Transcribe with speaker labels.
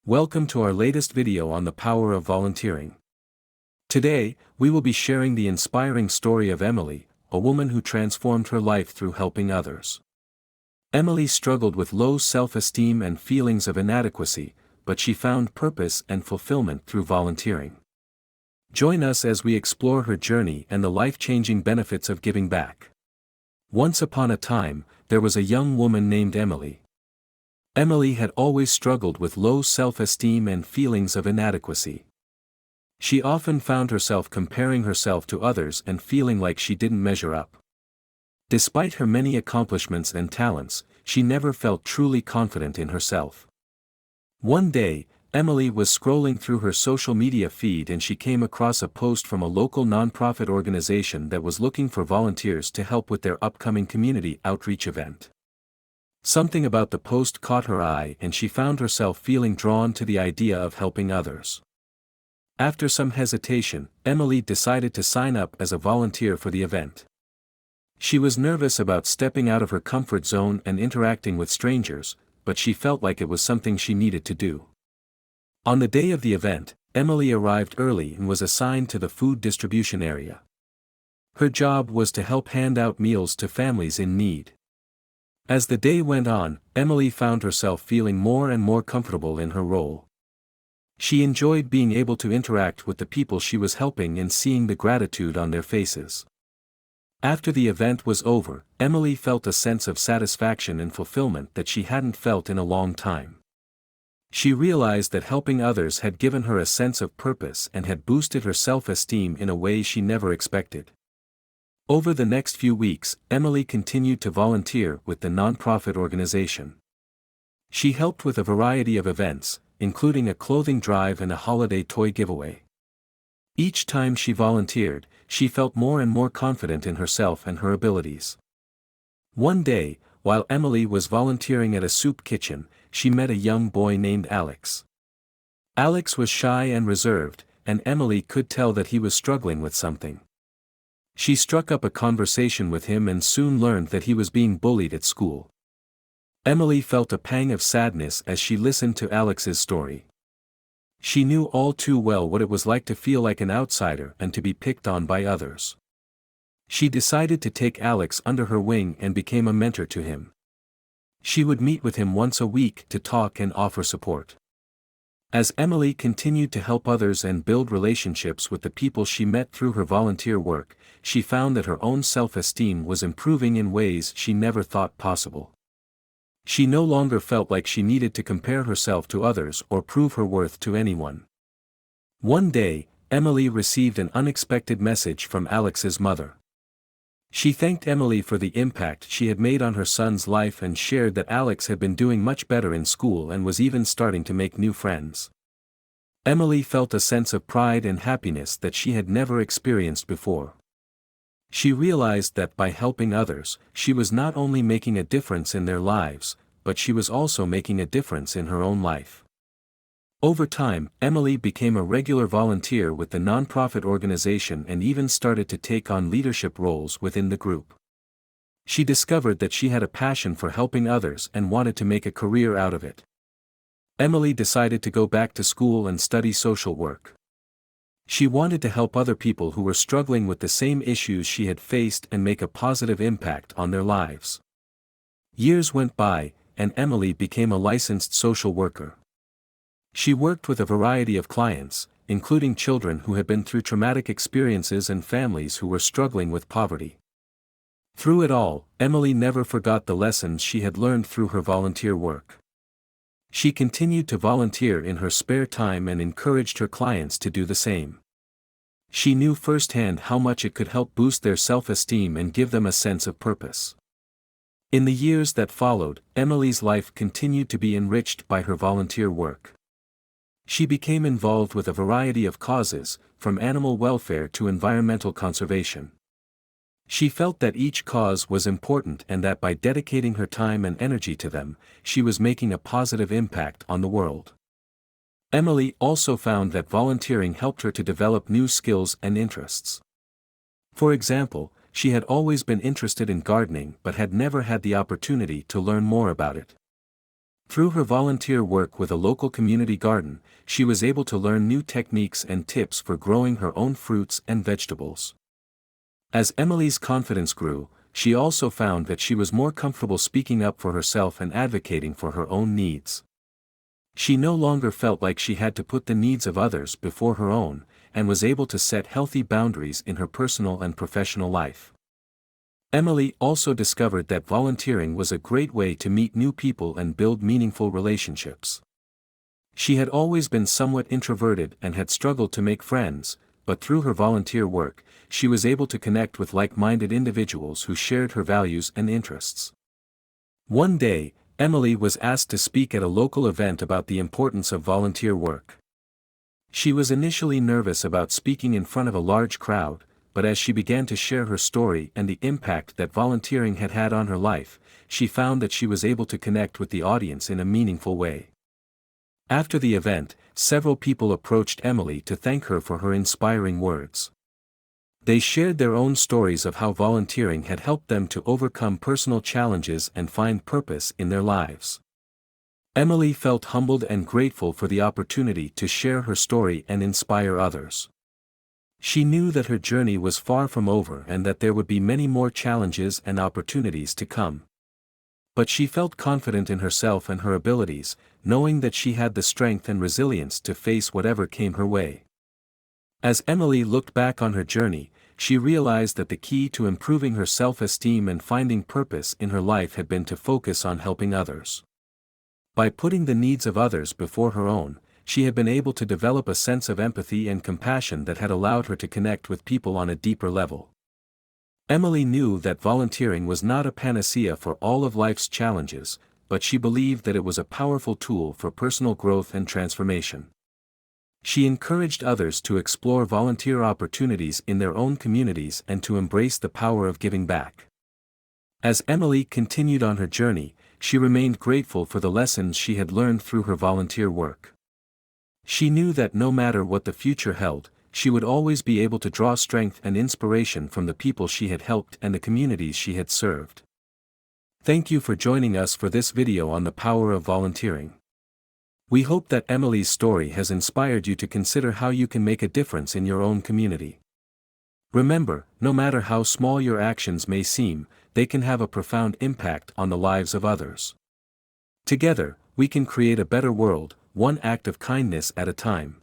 Speaker 1: Welcome to our latest video on the power of volunteering. Today, we will be sharing the inspiring story of Emily, a woman who transformed her life through helping others. Emily struggled with low self-esteem and feelings of inadequacy, but she found purpose and fulfillment through volunteering. Join us as we explore her journey and the life-changing benefits of giving back. Once upon a time, there was a young woman named Emily. Emily had always struggled with low self-esteem and feelings of inadequacy. She often found herself comparing herself to others and feeling like she didn't measure up. Despite her many accomplishments and talents, she never felt truly confident in herself. One day, Emily was scrolling through her social media feed and she came across a post from a local nonprofit organization that was looking for volunteers to help with their upcoming community outreach event. Something about the post caught her eye and she found herself feeling drawn to the idea of helping others. After some hesitation, Emily decided to sign up as a volunteer for the event. She was nervous about stepping out of her comfort zone and interacting with strangers, but she felt like it was something she needed to do. On the day of the event, Emily arrived early and was assigned to the food distribution area. Her job was to help hand out meals to families in need. As the day went on, Emily found herself feeling more and more comfortable in her role. She enjoyed being able to interact with the people she was helping and seeing the gratitude on their faces. After the event was over, Emily felt a sense of satisfaction and fulfillment that she hadn't felt in a long time. She realized that helping others had given her a sense of purpose and had boosted her self-esteem in a way she never expected. Over the next few weeks, Emily continued to volunteer with the nonprofit organization. She helped with a variety of events, including a clothing drive and a holiday toy giveaway. Each time she volunteered, she felt more and more confident in herself and her abilities. One day, while Emily was volunteering at a soup kitchen, she met a young boy named Alex. Alex was shy and reserved, and Emily could tell that he was struggling with something. She struck up a conversation with him and soon learned that he was being bullied at school. Emily felt a pang of sadness as she listened to Alex's story. She knew all too well what it was like to feel like an outsider and to be picked on by others. She decided to take Alex under her wing and became a mentor to him. She would meet with him once a week to talk and offer support. As Emily continued to help others and build relationships with the people she met through her volunteer work, she found that her own self-esteem was improving in ways she never thought possible. She no longer felt like she needed to compare herself to others or prove her worth to anyone. One day, Emily received an unexpected message from Alex's mother. She thanked Emily for the impact she had made on her son's life and shared that Alex had been doing much better in school and was even starting to make new friends. Emily felt a sense of pride and happiness that she had never experienced before. She realized that by helping others, she was not only making a difference in their lives, but she was also making a difference in her own life. Over time, Emily became a regular volunteer with the nonprofit organization and even started to take on leadership roles within the group. She discovered that she had a passion for helping others and wanted to make a career out of it. Emily decided to go back to school and study social work. She wanted to help other people who were struggling with the same issues she had faced and make a positive impact on their lives. Years went by, and Emily became a licensed social worker. She worked with a variety of clients, including children who had been through traumatic experiences and families who were struggling with poverty. Through it all, Emily never forgot the lessons she had learned through her volunteer work. She continued to volunteer in her spare time and encouraged her clients to do the same. She knew firsthand how much it could help boost their self-esteem and give them a sense of purpose. In the years that followed, Emily's life continued to be enriched by her volunteer work. She became involved with a variety of causes, from animal welfare to environmental conservation. She felt that each cause was important and that by dedicating her time and energy to them, she was making a positive impact on the world. Emily also found that volunteering helped her to develop new skills and interests. For example, she had always been interested in gardening but had never had the opportunity to learn more about it. Through her volunteer work with a local community garden, she was able to learn new techniques and tips for growing her own fruits and vegetables. As Emily's confidence grew, she also found that she was more comfortable speaking up for herself and advocating for her own needs. She no longer felt like she had to put the needs of others before her own, and was able to set healthy boundaries in her personal and professional life. Emily also discovered that volunteering was a great way to meet new people and build meaningful relationships. She had always been somewhat introverted and had struggled to make friends, but through her volunteer work, she was able to connect with like-minded individuals who shared her values and interests. One day, Emily was asked to speak at a local event about the importance of volunteer work. She was initially nervous about speaking in front of a large crowd, but as she began to share her story and the impact that volunteering had had on her life, she found that she was able to connect with the audience in a meaningful way. After the event, several people approached Emily to thank her for her inspiring words. They shared their own stories of how volunteering had helped them to overcome personal challenges and find purpose in their lives. Emily felt humbled and grateful for the opportunity to share her story and inspire others. She knew that her journey was far from over and that there would be many more challenges and opportunities to come. But she felt confident in herself and her abilities, knowing that she had the strength and resilience to face whatever came her way. As Emily looked back on her journey, she realized that the key to improving her self-esteem and finding purpose in her life had been to focus on helping others. By putting the needs of others before her own, she had been able to develop a sense of empathy and compassion that had allowed her to connect with people on a deeper level. Emily knew that volunteering was not a panacea for all of life's challenges, but she believed that it was a powerful tool for personal growth and transformation. She encouraged others to explore volunteer opportunities in their own communities and to embrace the power of giving back. As Emily continued on her journey, she remained grateful for the lessons she had learned through her volunteer work. She knew that no matter what the future held, she would always be able to draw strength and inspiration from the people she had helped and the communities she had served. Thank you for joining us for this video on the power of volunteering. We hope that Emily's story has inspired you to consider how you can make a difference in your own community. Remember, no matter how small your actions may seem, they can have a profound impact on the lives of others. Together, we can create a better world, one act of kindness at a time.